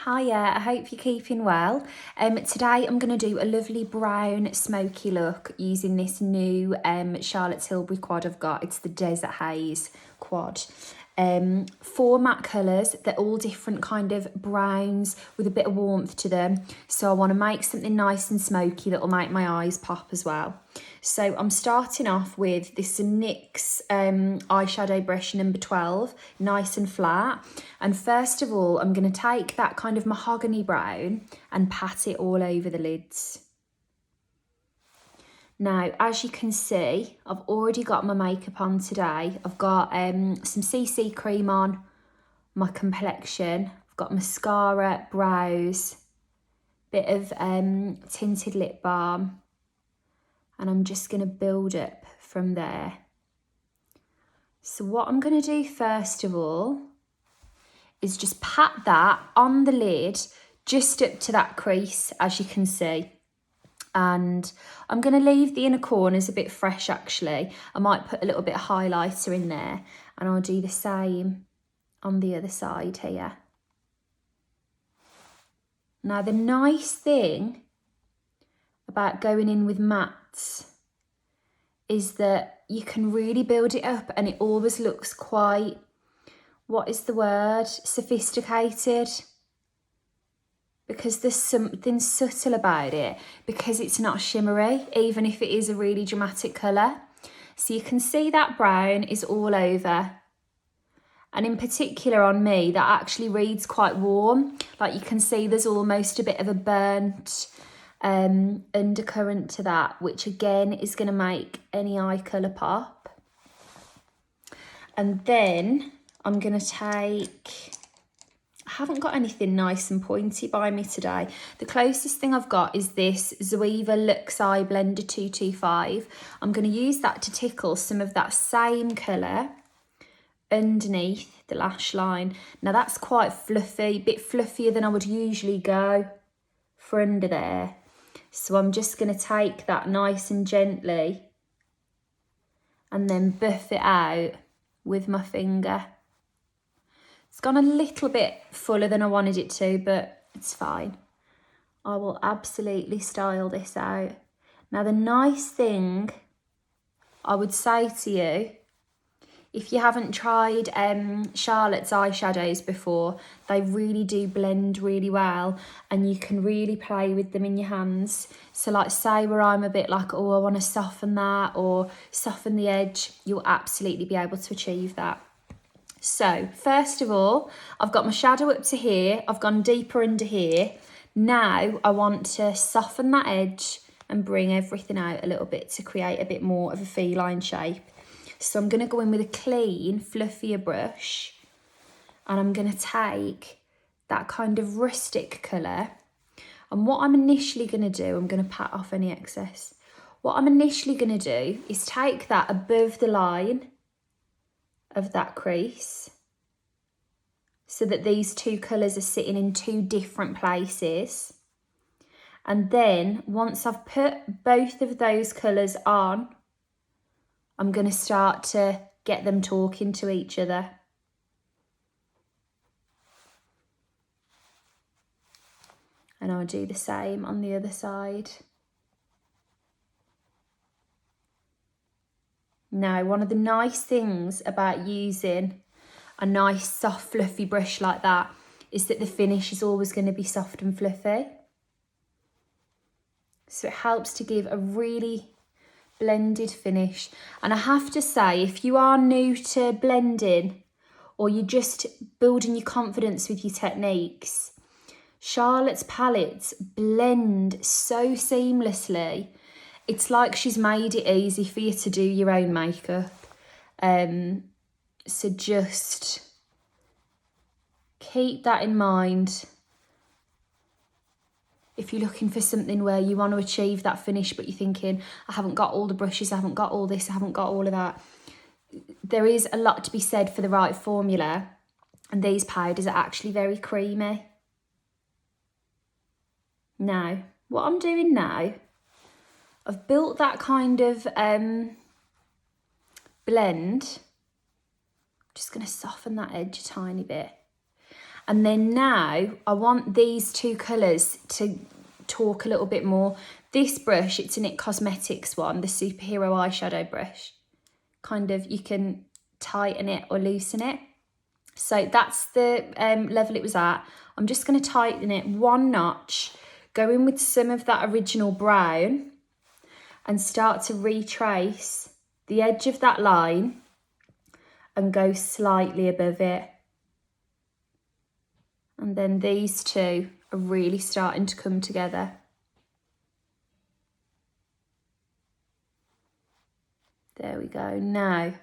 Hiya, I hope you're keeping well. Today I'm going to do a lovely brown smoky look using this new Charlotte Tilbury quad I've got. It's the Desert Haze quad. 4 matte colours, they're all different kind of browns with a bit of warmth to them. So I want to make something nice and smoky that will make my eyes pop as well. So I'm starting off with this NYX eyeshadow brush number 12, nice and flat. And first of all, I'm going to take that kind of mahogany brown and pat it all over the lids. Now, as you can see, I've already got my makeup on today. I've got some CC cream on my complexion. I've got mascara, brows, bit of tinted lip balm. And I'm just going to build up from there. So what I'm going to do first of all is just pat that on the lid, just up to that crease, as you can see. And I'm going to leave the inner corners a bit fresh actually. I might put a little bit of highlighter in there, and I'll do the same on the other side here. Now the nice thing about going in with mattes is that you can really build it up and it always looks quite, what is the word, sophisticated. Because there's something subtle about it, because it's not shimmery, even if it is a really dramatic colour. So you can see that brown is all over. And in particular on me, that actually reads quite warm. Like you can see there's almost a bit of a burnt undercurrent to that, which again is going to make any eye colour pop. And then I'm going to take... I haven't got anything nice and pointy by me today. The closest thing I've got is this Zoeva Luxe Eye Blender 225. I'm going to use that to tickle some of that same colour underneath the lash line. Now that's quite fluffy, a bit fluffier than I would usually go for under there. So I'm just going to take that nice and gently and then buff it out with my finger. It's gone a little bit fuller than I wanted it to, but it's fine. I will absolutely style this out. Now, the nice thing I would say to you, if you haven't tried Charlotte's eyeshadows before, they really do blend really well and you can really play with them in your hands. So like say where I'm a bit like, oh, I want to soften that or soften the edge, you'll absolutely be able to achieve that. So first of all, I've got my shadow up to here. I've gone deeper under here. Now I want to soften that edge and bring everything out a little bit to create a bit more of a feline shape. So I'm going to go in with a clean, fluffier brush and I'm going to take that kind of rustic colour. And what I'm initially going to do, I'm going to pat off any excess. What I'm initially going to do is take that above the line of that crease so that these two colours are sitting in two different places. And then once I've put both of those colours on, I'm going to start to get them talking to each other. And I'll do the same on the other side. Now, one of the nice things about using a nice soft fluffy brush like that is that the finish is always going to be soft and fluffy. So it helps to give a really blended finish. And I have to say, if you are new to blending or you're just building your confidence with your techniques, Charlotte's palettes blend so seamlessly. It's like she's made it easy for you to do your own makeup. So just keep that in mind. If you're looking for something where you want to achieve that finish, but you're thinking, I haven't got all the brushes, I haven't got all this, I haven't got all of that. There is a lot to be said for the right formula. And these powders are actually very creamy. Now, what I'm doing now, I've built that kind of blend. I'm just going to soften that edge a tiny bit. And then now I want these two colours to talk a little bit more. This brush, it's an IT Cosmetics one, the superhero eyeshadow brush. Kind of, you can tighten it or loosen it. So that's the level it was at. I'm just going to tighten it one notch, go in with some of that original brown and start to retrace the edge of that line and go slightly above it. And then these two are really starting to come together. There we go. Now,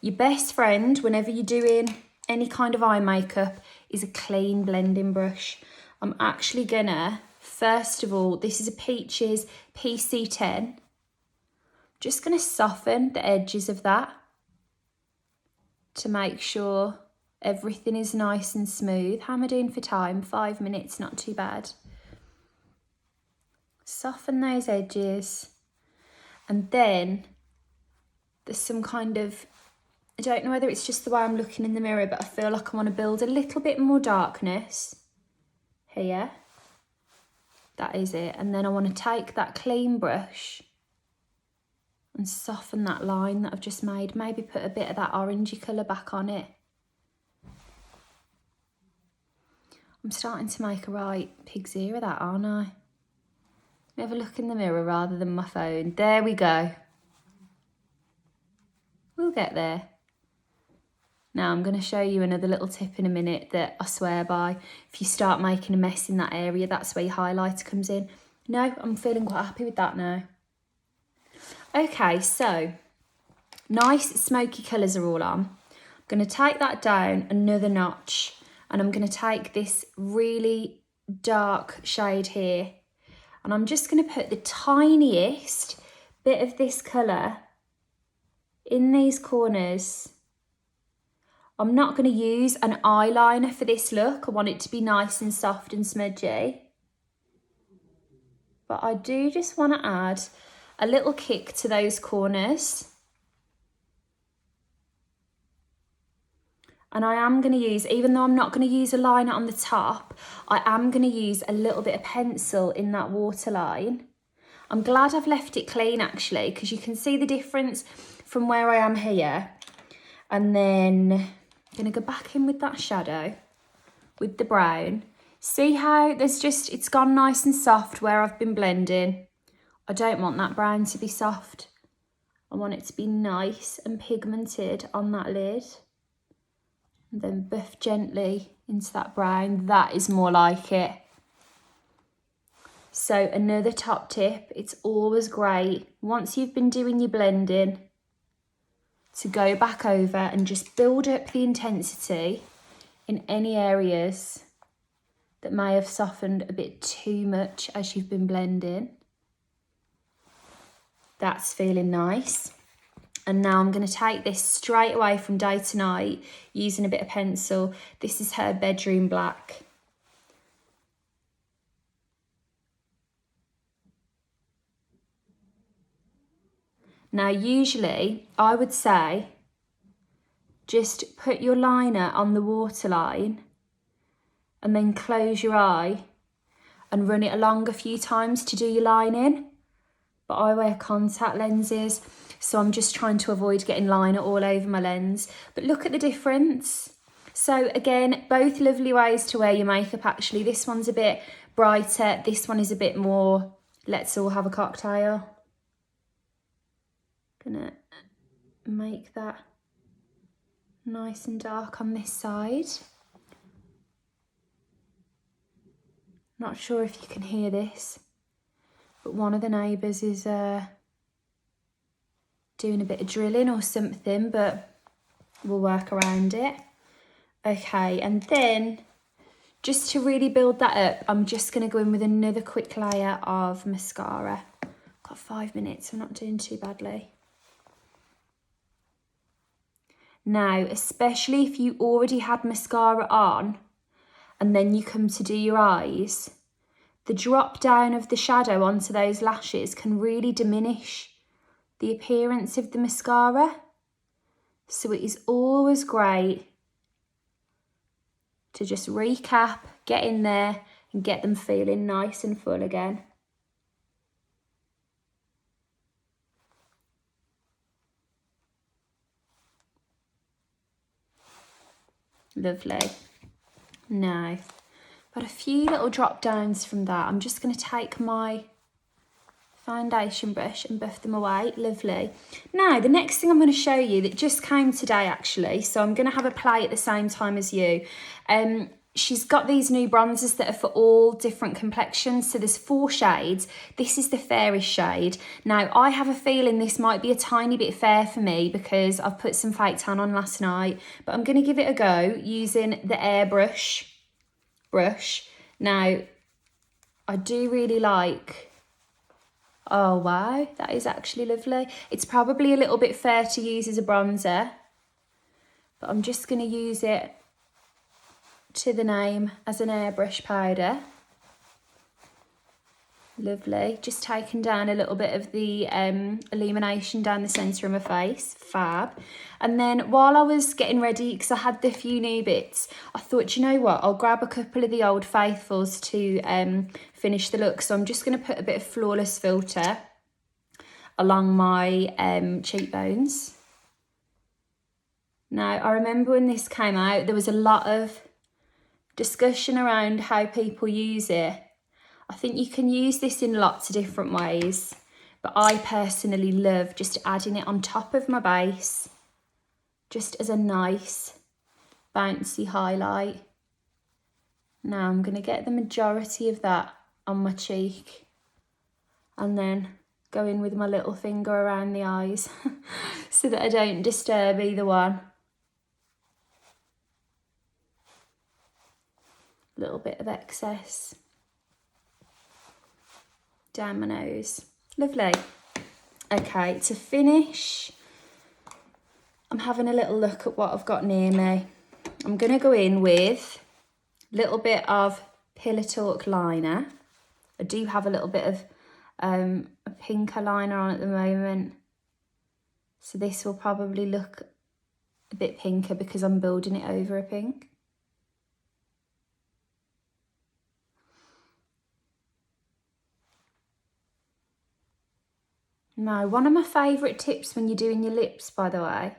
your best friend whenever you're doing any kind of eye makeup is a clean blending brush. I'm actually gonna, first of all, this is a Peaches PC10. Just gonna soften the edges of that to make sure everything is nice and smooth. How am I doing for time? 5 minutes, not too bad. Soften those edges. And then there's some kind of, I don't know whether it's just the way I'm looking in the mirror, but I feel like I want to build a little bit more darkness here. That is it. And then I want to take that clean brush and soften that line that I've just made. Maybe put a bit of that orangey colour back on it. I'm starting to make a right pig's ear of that, aren't I? Let me have a look in the mirror rather than my phone. There we go. We'll get there. Now I'm going to show you another little tip in a minute that I swear by. If you start making a mess in that area, that's where your highlighter comes in. No, I'm feeling quite happy with that now. Okay, so nice smoky colours are all on. I'm going to take that down another notch and I'm going to take this really dark shade here and I'm just going to put the tiniest bit of this colour in these corners. I'm not going to use an eyeliner for this look. I want it to be nice and soft and smudgy. But I do just want to add a little kick to those corners. And I am going to use, even though I'm not going to use a liner on the top, I am going to use a little bit of pencil in that waterline. I'm glad I've left it clean actually, because you can see the difference from where I am here. And then I'm going to go back in with that shadow with the brown. See how there's just, it's gone nice and soft where I've been blending. I don't want that brown to be soft. I want it to be nice and pigmented on that lid. And then buff gently into that brown. That is more like it. So another top tip, it's always great once you've been doing your blending to go back over and just build up the intensity in any areas that may have softened a bit too much as you've been blending. That's feeling nice. And now I'm going to take this straight away from day to night using a bit of pencil. This is her bedroom black. Now, usually I would say just put your liner on the waterline and then close your eye and run it along a few times to do your lining. But I wear contact lenses, so I'm just trying to avoid getting liner all over my lens. But look at the difference. So again, both lovely ways to wear your makeup actually. This one's a bit brighter, this one is a bit more, let's all have a cocktail. Gonna make that nice and dark on this side. Not sure if you can hear this, but one of the neighbours is doing a bit of drilling or something, but we'll work around it. Okay, and then just to really build that up, I'm just going to go in with another quick layer of mascara. Got 5 minutes, I'm not doing too badly. Now, especially if you already had mascara on and then you come to do your eyes, the drop down of the shadow onto those lashes can really diminish the appearance of the mascara. So it is always great to just recap, get in there and get them feeling nice and full again. Lovely. Now, got a few little drop downs from that. I'm just going to take my foundation brush and buff them away. Lovely. Now, the next thing I'm going to show you that just came today actually, so I'm going to have a play at the same time as you. She's got these new bronzers that are for all different complexions. So there's 4 shades. This is the fairest shade. Now, I have a feeling this might be a tiny bit fair for me because I've put some fake tan on last night, but I'm going to give it a go using the Airbrush brush. Now, I do really like, oh wow, that is actually lovely. It's probably a little bit fair to use as a bronzer, but I'm just going to use it to the name as an airbrush powder. Lovely. Just taking down a little bit of the illumination down the centre of my face. Fab. And then while I was getting ready, because I had the few new bits, I thought, you know what, I'll grab a couple of the Old Faithfuls to finish the look. So I'm just going to put a bit of Flawless Filter along my cheekbones. Now, I remember when this came out, there was a lot of discussion around how people use it. I think you can use this in lots of different ways, but I personally love just adding it on top of my base, just as a nice bouncy highlight. Now I'm going to get the majority of that on my cheek and then go in with my little finger around the eyes so that I don't disturb either one. Little bit of excess down my nose. Lovely. Okay, to finish, I'm having a little look at what I've got near me. I'm going to go in with a little bit of Pillar Talk liner. I do have a little bit of a pinker liner on at the moment, so this will probably look a bit pinker because I'm building it over a pink. Now, one of my favourite tips when you're doing your lips, by the way,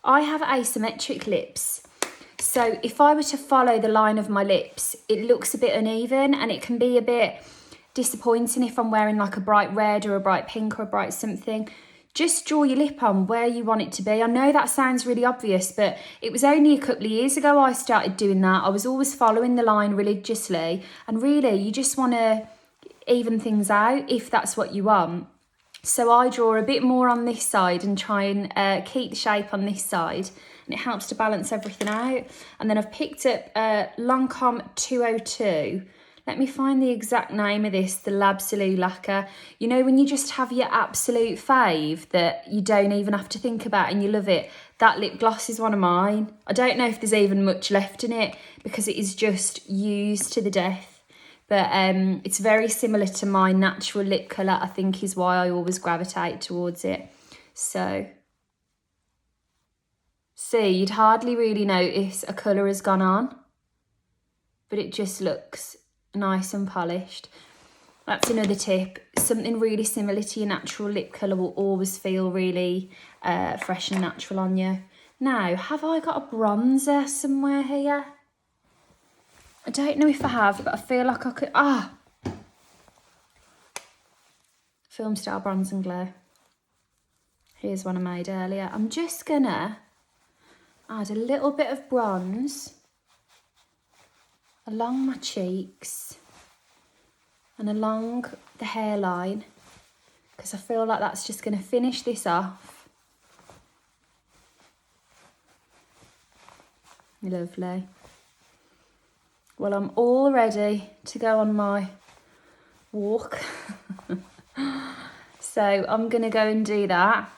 I have asymmetric lips. So if I were to follow the line of my lips, it looks a bit uneven and it can be a bit disappointing if I'm wearing like a bright red or a bright pink or a bright something. Just draw your lip on where you want it to be. I know that sounds really obvious, but it was only a couple of years ago I started doing that. I was always following the line religiously, and really you just want to even things out if that's what you want. So I draw a bit more on this side and try and keep the shape on this side, and it helps to balance everything out. And then I've picked up Lancome 202. Let me find the exact name of this, the L'Absolu Lacquer. You know, when you just have your absolute fave that you don't even have to think about and you love it, that lip gloss is one of mine. I don't know if there's even much left in it because it is just used to the death. But it's very similar to my natural lip colour, I think is why I always gravitate towards it. So, see, you'd hardly really notice a colour has gone on, but it just looks nice and polished. That's another tip. Something really similar to your natural lip colour will always feel really fresh and natural on you. Now, have I got a bronzer somewhere here? I don't know if I have, but I feel like I could. Filmstar Bronze and Glow. Here's one I made earlier. I'm just gonna add a little bit of bronze along my cheeks and along the hairline, because I feel like that's just gonna finish this off. Lovely. Well, I'm all ready to go on my walk. So I'm going to go and do that.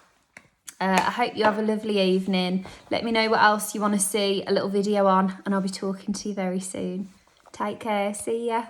I hope you have a lovely evening. Let me know what else you want to see a little video on, and I'll be talking to you very soon. Take care. See ya.